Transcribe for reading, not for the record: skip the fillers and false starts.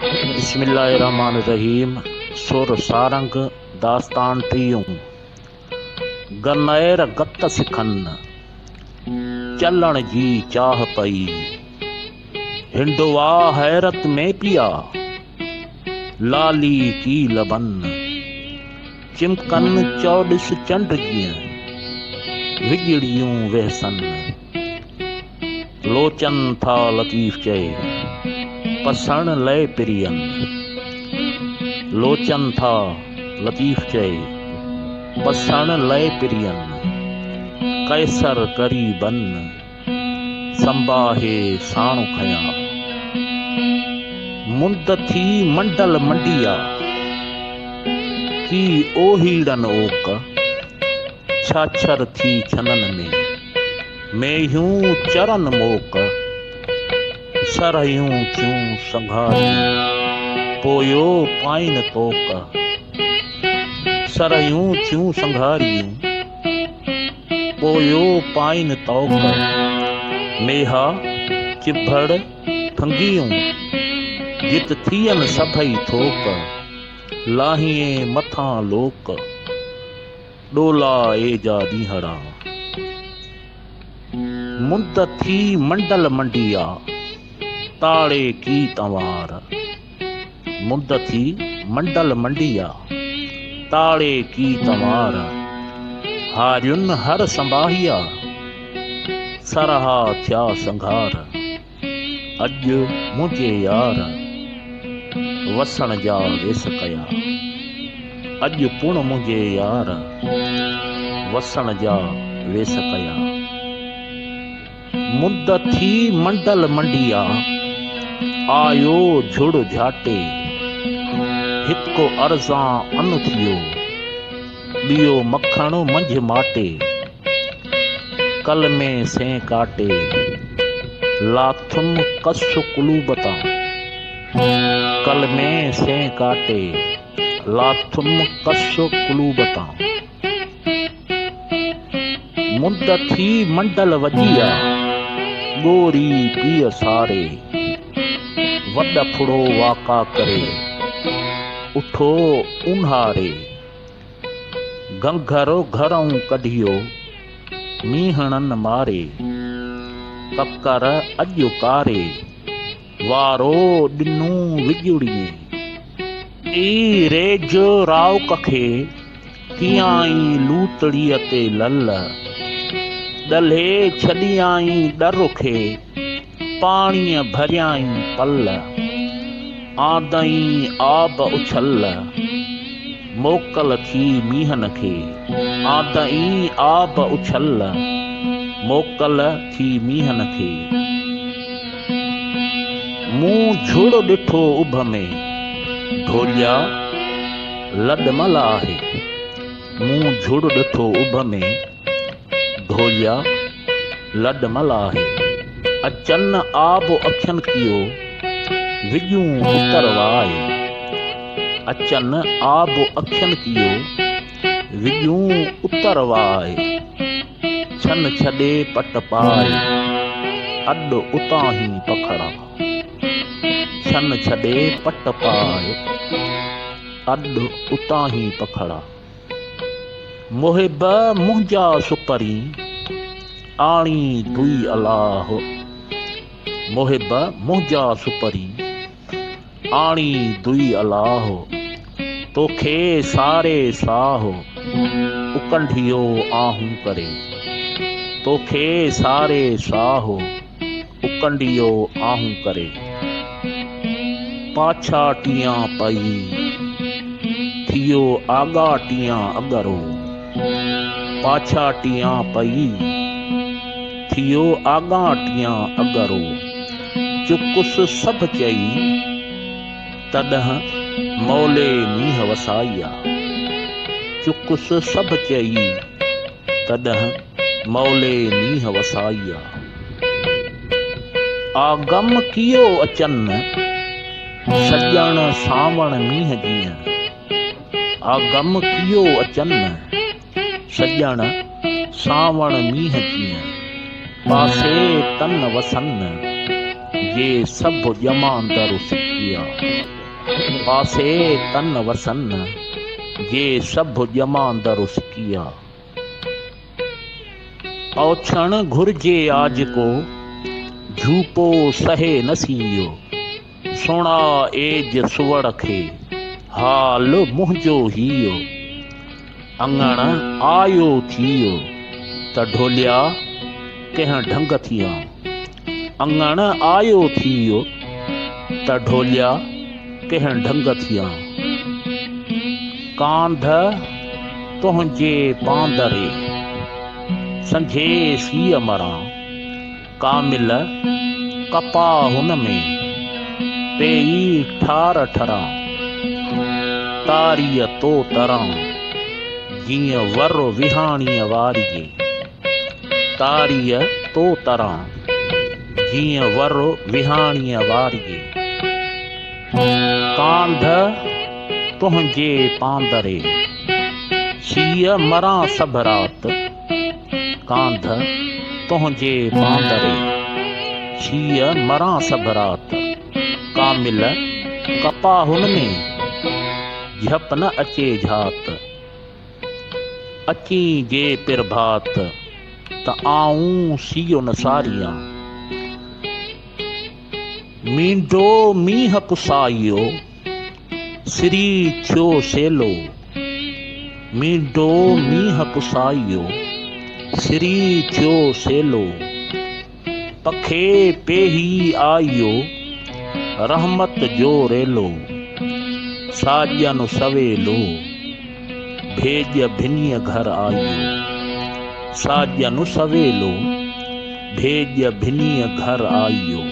बिस्मिल्लाहिर्रहमानिर्रहीम। सुर सारंग दास्तान टीयूं गनैर गत सिखन चलण जी चाह पई। हिंडवा हैरत में पिया लाली की लबन चिमकन चौडिस चंड जीअं विजड़ियूं वहसन। लोचन था लतीफ़ चए पसण लय पिरियन। लोचन था लतीफ़ चए पसण लय पिरियन। कैसर करी बन संबाहे साणु खया। मुंद थी मंडल मंडिया की ओहीड़न ओक। छाछर थी छनन में मेहूं चरन मोक। सरयूं थियूं संघारियूं पोयो पाइन तोक। सरयूं थियूं संघारियूं पोयो पाइन तोक। मेहा चिभड़ फंगियूं जित थियन सभई थोक। लाहिए मथां लोक डोला एजा ॾींहड़ा। मुंद थी मंडल मंडिया ताड़े की तंवार। मुंद थी मंडल मंडिया ताड़े की तंवार। हारियुन हर संभाहिया सरहा थिया संघार। अॼु मुंहिंजे यार वसण जा वेस कया। अॼु पुण मुंहिंजे यार वसण जा वेस कया। मुंद थी मंडल मंडिया आयो झुड़ झाटे। हिको अर्ज़ां अन थियो ॿियो मखण मंझि माटे। कल में से काटे लाथुन कस कुलूब तां। कल में से काटे लाथुन कस कुलूब तां। मुंद थी मंडल वजिया गोरी पीअ सारे। वॾ फुड़ो वाका करे उठो उन्हारे। घंघरो घरऊं कढियो मीहणन मारे। ककर अॼु कारे वारो ॾिनूं विजुड़िए। ई रेज राउक खे कियाई लूतड़ीअ ते लल। ॾले छॾियाई डर खे पाणीअ भरियाई पल। आदई आब उछल मोकल थी मीहन खे। आदई आब उछल मोकल थी मीहन खे। मूं झुड़ ॾिठो उभ में ढोलिया लॾमल आहे। मूं झुड़ ॾिठो उभ में ढोलिया लॾमल आहे। अचन आब अखियन कियो विजूं उतर वाए। अचन आब अखियन कियो विजूं उतर वाए। छन छॾे पट पाए अॾ उतां ही पखड़ा। छन छॾे पट पाए अॾ उतां ही पखड़ा। मुहिब मुंहिंजा सुपरी आणी दुई अलाह। मुहिब मुंहिंजा सुपरी आणी दुई अलाह। तोखे सारे साह उकंढियो आहूं करे। तोखे सारे साह उकंढियो आहूं करे। पाछा टियां पई थियो आगा टियां अगरो। पाछा टियां पई थियो आगा टियां अगरो। चुकुस सभु चई तॾहिं मौले मींह वसाया। चुकुस सभु चई तॾहिं मौले मींह वसाया। आगम कियो अचन सॼण सावण मींह जीअं। आगम कियो अचन सॼण सावण मींह जीअं। पासे तन वसन ये सब ॼमांदड़ सिकिया, पासे तन वसन ये सब ॼमांदड़ सिकिया। औछण घुर्जे आज को झूपो सहे नसीयो, सुणा एज सुवड़ खे हाल मुंहिंजो हीयो। अंगण आयो थियो त ढोलिया कंहिं ढंग थिया, अंगण आयो थियो त ढोलिया कंहिं ढंग थिया। कांध तुंहिंजे पांदरे संझे सीअ मरां, कामिल कपा हुन में पेई ठार ठरां। तारीअ तो तरां जीअं वर विहाणीअ वारीअ, तारीअ तो तरां जीअं वर विहाणीअ वारीअ। कांध तुंहिंजे पांदरे सीअ मरां सभ रात, कांध तुंहिंजे पांदरे सीअ मरां सभ रात। कामिल कपा हुन में झप न अचे झात, अची जे प्रभात त आऊं सीओ न सारियां। मींडो मींह पुसायो सिरी थियो सेलो, मींडो मींह पुसायो सिरी थियो सेलो। पखे पेही आयो रहमत जो रेलो, साॼन सवेलो भेज भिनीअ घर आयो, साॼन सवेलो भेज भिनीअ घर आयो।